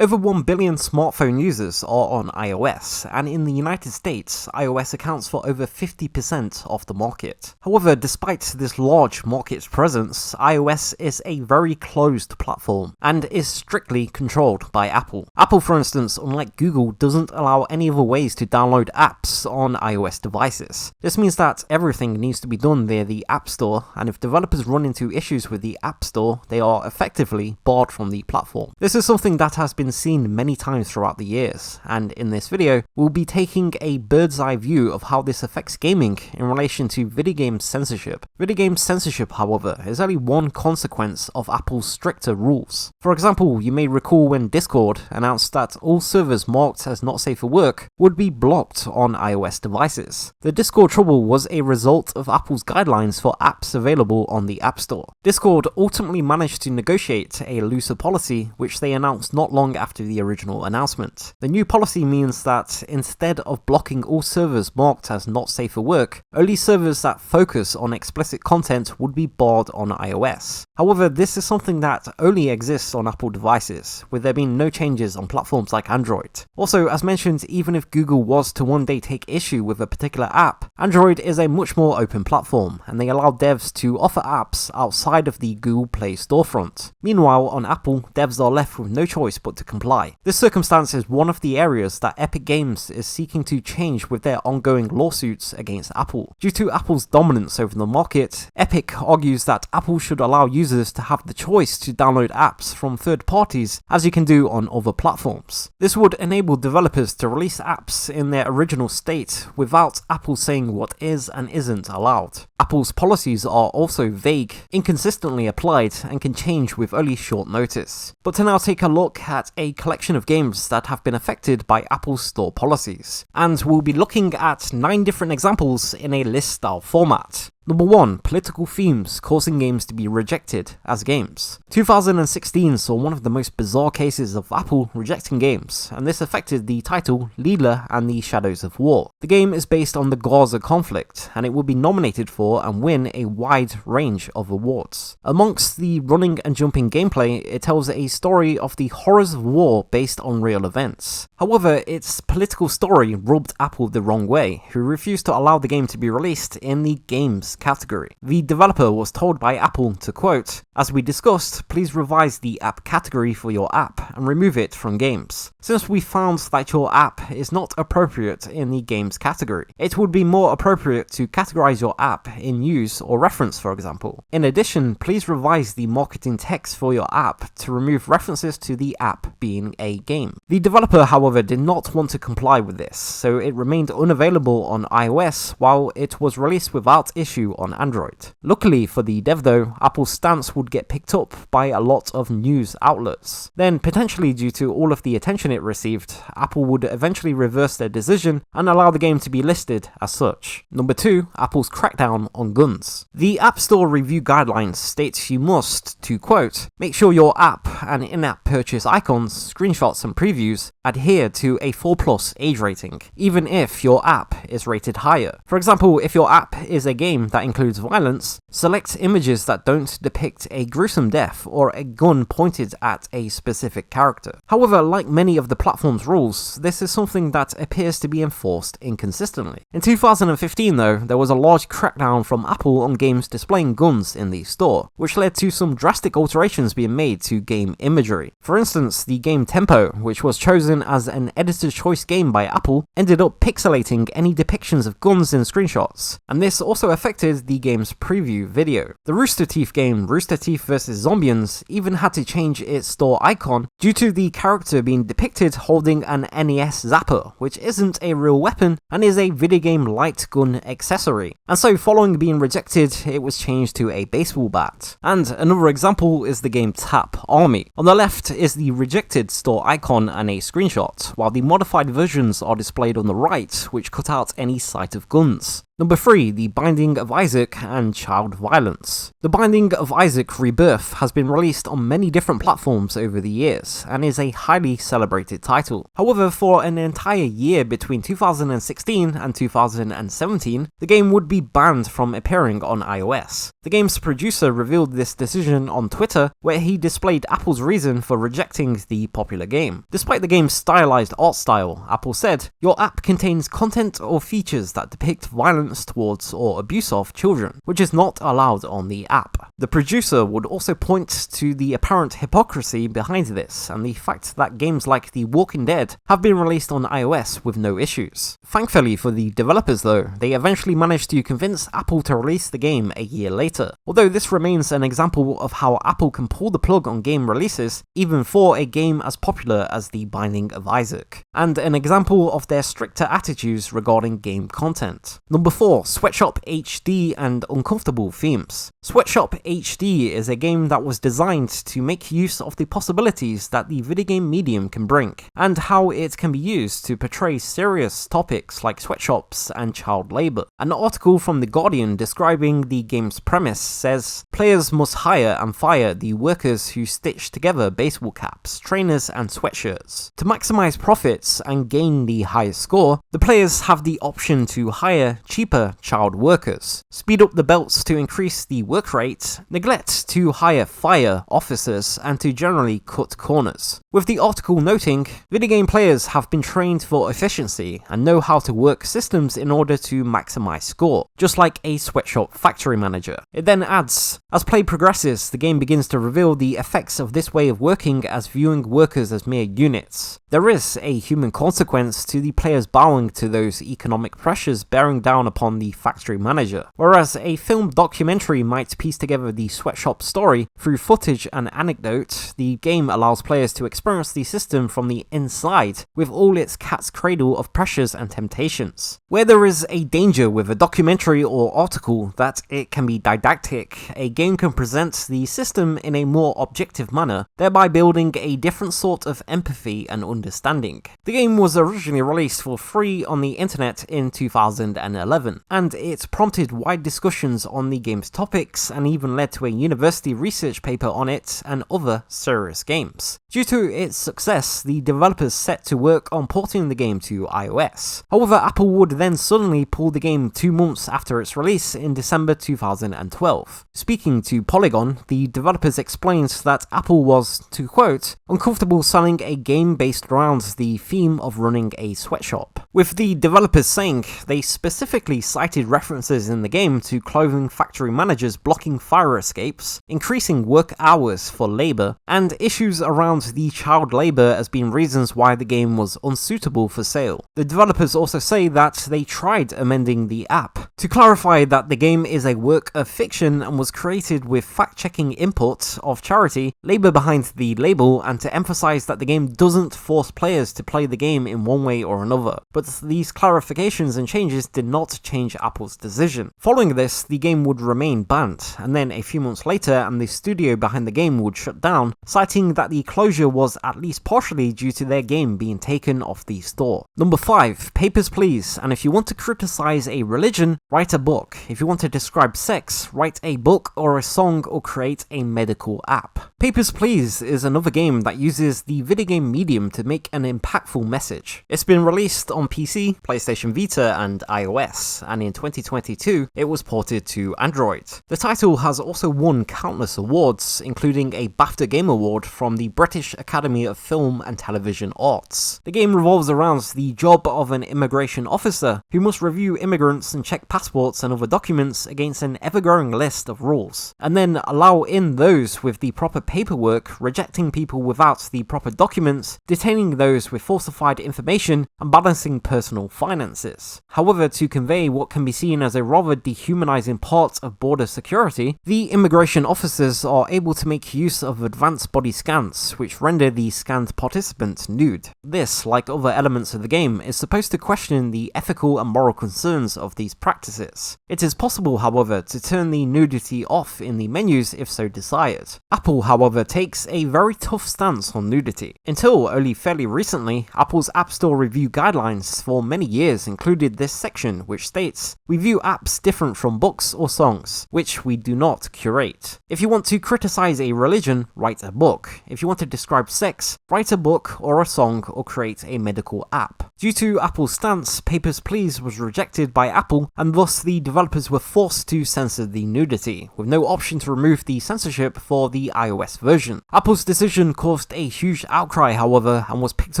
Over 1 billion smartphone users are on iOS, and in the United States, iOS accounts for over 50% of the market. However, despite this large market presence, iOS is a very closed platform and is strictly controlled by Apple. Apple, for instance, unlike Google, doesn't allow any other ways to download apps on iOS devices. This means that everything needs to be done via the App Store, and if developers run into issues with the App Store, they are effectively barred from the platform. This is something that has been seen many times throughout the years, and in this video, we'll be taking a bird's eye view of how this affects gaming in relation to video game censorship. Video game censorship, however, is only one consequence of Apple's stricter rules. For example, you may recall when Discord announced that all servers marked as not safe for work would be blocked on iOS devices. The Discord trouble was a result of Apple's guidelines for apps available on the App Store. Discord ultimately managed to negotiate a looser policy, which they announced not long after the original announcement. The new policy means that instead of blocking all servers marked as not safe for work, only servers that focus on explicit content would be barred on iOS. However, this is something that only exists on Apple devices, with there being no changes on platforms like Android. Also, as mentioned, even if Google was to one day take issue with a particular app, Android is a much more open platform, and they allow devs to offer apps outside of the Google Play storefront. Meanwhile, on Apple, devs are left with no choice but to comply. This circumstance is one of the areas that Epic Games is seeking to change with their ongoing lawsuits against Apple. Due to Apple's dominance over the market, Epic argues that Apple should allow users to have the choice to download apps from third parties as you can do on other platforms. This would enable developers to release apps in their original state without Apple saying what is and isn't allowed. Apple's policies are also vague, inconsistently applied, and can change with only short notice. But to now take a look at a collection of games that have been affected by Apple's store policies, and we'll be looking at 9 different examples in a list-style format. Number 1. Political themes causing games to be rejected as games. 2016 saw one of the most bizarre cases of Apple rejecting games, and this affected the title Leela and the Shadows of War. The game is based on the Gaza conflict, and it will be nominated for and win a wide range of awards. Amongst the running and jumping gameplay, it tells a story of the horrors of war based on real events. However, its political story rubbed Apple the wrong way, who refused to allow the game to be released in the games category. The developer was told by Apple to quote, "As we discussed, please revise the app category for your app and remove it from games. Since we found that your app is not appropriate in the games category, it would be more appropriate to categorize your app in use or reference, for example. In addition, please revise the marketing text for your app to remove references to the app being a game." The developer, however, did not want to comply with this, so it remained unavailable on iOS while it was released without issue on Android. Luckily for the dev though, Apple's stance would get picked up by a lot of news outlets. Then, potentially due to all of the attention it received, Apple would eventually reverse their decision and allow the game to be listed as such. Number 2. Apple's crackdown on guns. The App Store review guidelines states you must, to quote, "make sure your app and in-app purchase icons, screenshots and previews adhere to a 4+ age rating, even if your app is rated higher. For example, if your app is a game that includes violence, select images that don't depict a gruesome death or a gun pointed at a specific character." However, like many of the platform's rules, this is something that appears to be enforced inconsistently. In 2015 though, there was a large crackdown from Apple on games displaying guns in the store, which led to some drastic alterations being made to game imagery. For instance, the game Tempo, which was chosen as an editor's choice game by Apple, ended up pixelating any depictions of guns in screenshots, and this also affected the game's preview video. The Rooster Teeth game Rooster Teeth vs. Zombians even had to change its store icon due to the character being depicted holding an NES zapper, which isn't a real weapon and is a video game light gun accessory. And so following being rejected, it was changed to a baseball bat. And another example is the game Tap Army. On the left is the rejected store icon and a screenshot, while the modified versions are displayed on the right, which cut out any sight of guns. Number 3, The Binding of Isaac and child violence. The Binding of Isaac Rebirth has been released on many different platforms over the years, and is a highly celebrated title. However, for an entire year between 2016 and 2017, the game would be banned from appearing on iOS. The game's producer revealed this decision on Twitter, where he displayed Apple's reason for rejecting the popular game. Despite the game's stylized art style, Apple said, "Your app contains content or features that depict violence towards or abuse of children, which is not allowed on the app." The producer would also point to the apparent hypocrisy behind this, and the fact that games like The Walking Dead have been released on iOS with no issues. Thankfully for the developers though, they eventually managed to convince Apple to release the game a year later. Although this remains an example of how Apple can pull the plug on game releases, even for a game as popular as The Binding of Isaac, and an example of their stricter attitudes regarding game content. Number 4, Sweatshop HD and uncomfortable themes. Sweatshop HD is a game that was designed to make use of the possibilities that the video game medium can bring, and how it can be used to portray serious topics like sweatshops and child labour. An article from The Guardian describing the game's premise says, "Players must hire and fire the workers who stitch together baseball caps, trainers and sweatshirts. To maximise profits and gain the highest score, the players have the option to hire cheaper child workers, speed up the belts to increase the work rate, neglect to hire fire officers, and to generally cut corners." With the article noting, video game players have been trained for efficiency and know how to work systems in order to maximise score, just like a sweatshop factory manager. It then adds, "As play progresses, the game begins to reveal the effects of this way of working as viewing workers as mere units. There is a human consequence to the players bowing to those economic pressures bearing down upon the factory manager. Whereas a film documentary might piece together the sweatshop story through footage and anecdote, the game allows players to experience the system from the inside, with all its cat's cradle of pressures and temptations. Where there is a danger with a documentary or article that it can be didactic, a game can present the system in a more objective manner, thereby building a different sort of empathy and understanding. The game was originally released for free on the internet in 2011, and it prompted wide discussions on the game's topics and even led to a university research paper on it and other serious games. Due to its success, the developers set to work on porting the game to iOS. However, Apple would then suddenly pull the game 2 months after its release in December 2012. Speaking to Polygon, the developers explained that Apple was, to quote, "uncomfortable selling a game based around the theme of running a sweatshop," with the developers saying they specifically cited references in the game to clothing factory managers blocking fire escapes, increasing work hours for labour, and issues around the child labour as being reasons why the game was unsuitable for sale. The developers also say that they tried amending the app to clarify that the game is a work of fiction and was created with fact-checking input of charity, labour behind the label, and to emphasise that the game doesn't force players to play the game in one way or another. But these clarifications and changes did not change Apple's decision. Following this, the game would remain banned, and then a few months later, and the studio behind the game would shut down, citing that the closure was at least partially due to their game being taken off the store. Number 5, Papers, Please. And if you want to criticize a religion, write a book. If you want to describe sex, write a book or a song or create a medical app. Papers, Please is another game that uses the video game medium to make an impactful message. It's been released on PC, PlayStation Vita, and iOS, and in 2022, it was ported to Android. The title has also won countless awards, including a BAFTA Game Award from the British Academy of Film and Television Arts. The game revolves around the job of an immigration officer who must review immigrants and check passports and other documents against an ever-growing list of rules, and then allow in those with the proper paperwork, rejecting people without the proper documents, detaining those with falsified information, and balancing personal finances. However, to convey what can be seen as a rather dehumanizing part of border security, the immigration officers are able to make use of advanced body scans, which render the scanned participant nude. This, like other elements of the game, is supposed to question the ethical and moral concerns of these practices. It is possible, however, to turn the nudity off in the menus if so desired. Apple, however, takes a very tough stance on nudity. Until only fairly recently, Apple's App Store review guidelines websites for many years included this section which states, "We view apps different from books or songs, which we do not curate. If you want to criticize a religion, write a book. If you want to describe sex, write a book or a song or create a medical app." Due to Apple's stance, Papers, Please was rejected by Apple, and thus the developers were forced to censor the nudity, with no option to remove the censorship for the iOS version. Apple's decision caused a huge outcry, however, and was picked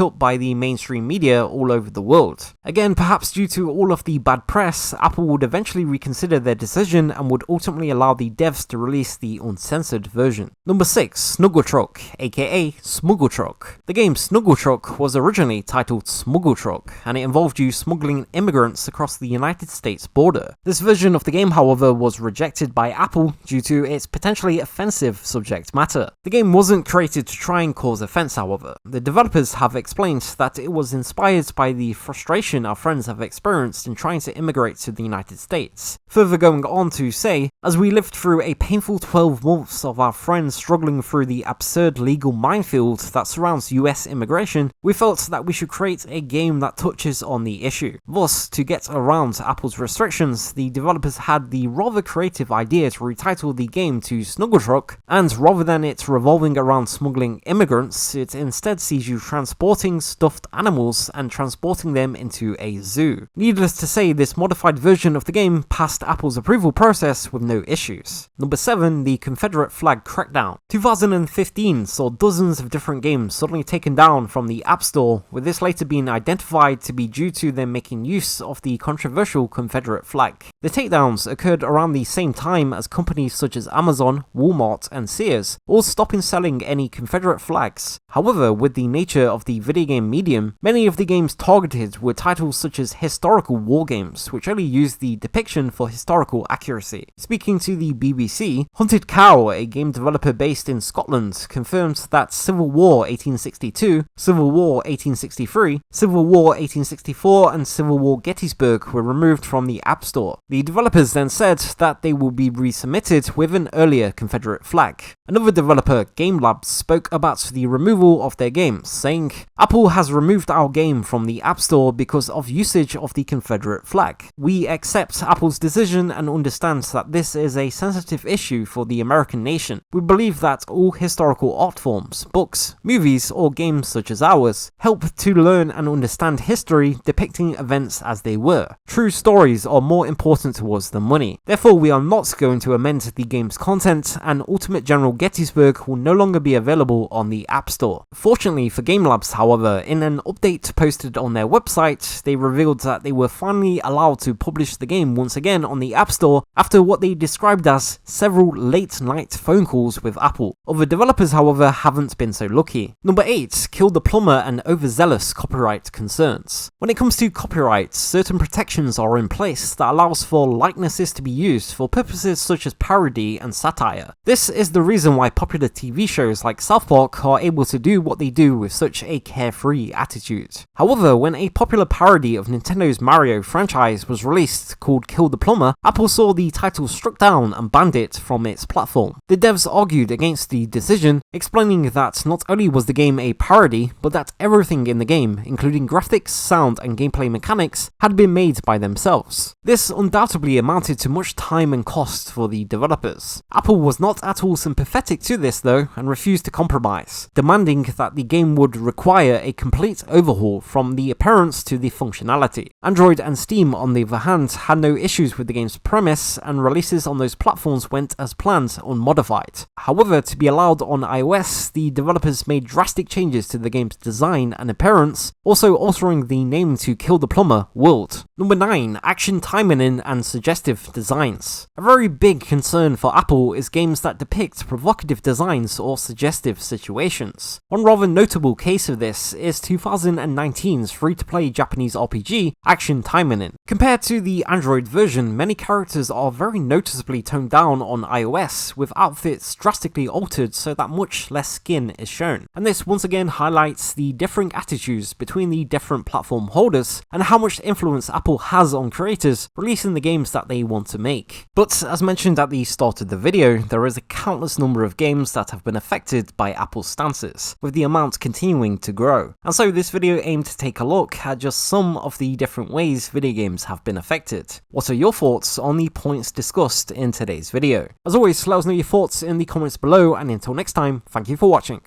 up by the mainstream media all over the world. Again, perhaps due to all of the bad press, Apple would eventually reconsider their decision and would ultimately allow the devs to release the uncensored version. Number 6. Snuggle Truck, aka Smuggle Truck. The game Snuggle Truck was originally titled Smuggle Truck, and it involved you smuggling immigrants across the United States border. This version of the game, however, was rejected by Apple due to its potentially offensive subject matter. The game wasn't created to try and cause offense, however. The developers have explained that it was inspired by the frustration our friends have experienced in trying to immigrate to the United States. Further going on to say, "As we lived through a painful 12 months of our friends struggling through the absurd legal minefield that surrounds US immigration, we felt that we should create a game that touches on the issue." Thus, to get around Apple's restrictions, the developers had the rather creative idea to retitle the game to Snuggle Truck, and rather than it revolving around smuggling immigrants, it instead sees you transporting stuffed animals and transporting them into a zoo. Needless to say, this modified version of the game passed Apple's approval process with no issues. Number 7. The Confederate Flag Crackdown. 2015 saw dozens of different games suddenly taken down from the App Store, with this later being identified to be due to them making use of the controversial Confederate flag. The takedowns occurred around the same time as companies such as Amazon, Walmart, and Sears all stopping selling any Confederate flags. However, with the nature of the video game medium, many of the games targeted were titles such as historical war games, which only used the depiction for historical accuracy. Speaking to the BBC, Hunted Cow, a game developer based in Scotland, confirmed that Civil War 1862, Civil War 1863, Civil War 1864, and Civil War Gettysburg were removed from the App Store. The developers then said that they will be resubmitted with an earlier Confederate flag. Another developer, Game Labs, spoke about the removal of their games, saying, "Apple has removed our game from the App Store because of usage of the Confederate flag. We accept Apple's decision and understand that this is a sensitive issue for the American nation. We believe that all historical art forms, books, movies, or games such as ours help to learn and understand history, depicting events as they were. True stories are more important to us than money. Therefore, we are not going to amend the game's content, and Ultimate General Gettysburg will no longer be available on the App Store." Fortunately for Game Labs, however, in an update posted on their website, they revealed that they were finally allowed to publish the game once again on the App Store after what they described as several late-night phone calls with Apple. Other developers, however, haven't been so lucky. Number 8. Kill the Plumber and Overzealous Copyright Concerns. When it comes to copyright, certain protections are in place that allows for likenesses to be used for purposes such as parody and satire. This is the reason why popular TV shows like South Park are able to do what they do with such a carefree attitude. However, when a popular parody of Nintendo's Mario franchise was released called Kill the Plumber, Apple saw the title struck down and banned it from its platform. The devs argued against the decision, explaining that not only was the game a parody, but that everything in the game, including graphics, sound, and gameplay mechanics, had been made by themselves. This undoubtedly amounted to much time and cost for the developers. Apple was not at all sympathetic to this though, and refused to compromise, demanding that the game would require a complete overhaul from the appearance to the functionality. Android and Steam, on the other hand, had no issues with the game's premise, and releases on those platforms went as planned, unmodified. However, to be allowed on iOS, the developers made drastic changes to the game's design and appearance, also altering the name to Kill the Plumber World. Number 9. Action timing and suggestive designs. A very big concern for Apple is games that depict provocative designs or suggestive situations. One rather notable case of this is 2019's free-to-play Japanese RPG, Action Timing. Compared to the Android version, many characters are very noticeably toned down on iOS, with outfits drastically altered so that much less skin is shown. And this once again highlights the differing attitudes between the different platform holders and how much influence Apple has on creators releasing the games that they want to make. But as mentioned at the start of the video, there is a countless number of games that have been affected by Apple's stances, with the amount continuing to grow. And so this video aimed to take a look look at just some of the different ways video games have been affected. What are your thoughts on the points discussed in today's video? As always, let us know your thoughts in the comments below, and until next time, thank you for watching.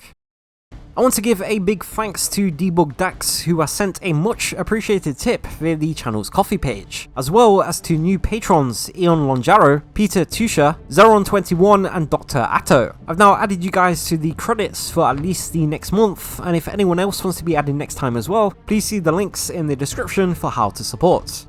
I want to give a big thanks to Debug Dax, who has sent a much appreciated tip via the channel's coffee page, as well as to new patrons Eon Lonjaro, Peter Tusha, Zeron21 and Dr. Atto. I've now added you guys to the credits for at least the next month, and if anyone else wants to be added next time as well, please see the links in the description for how to support.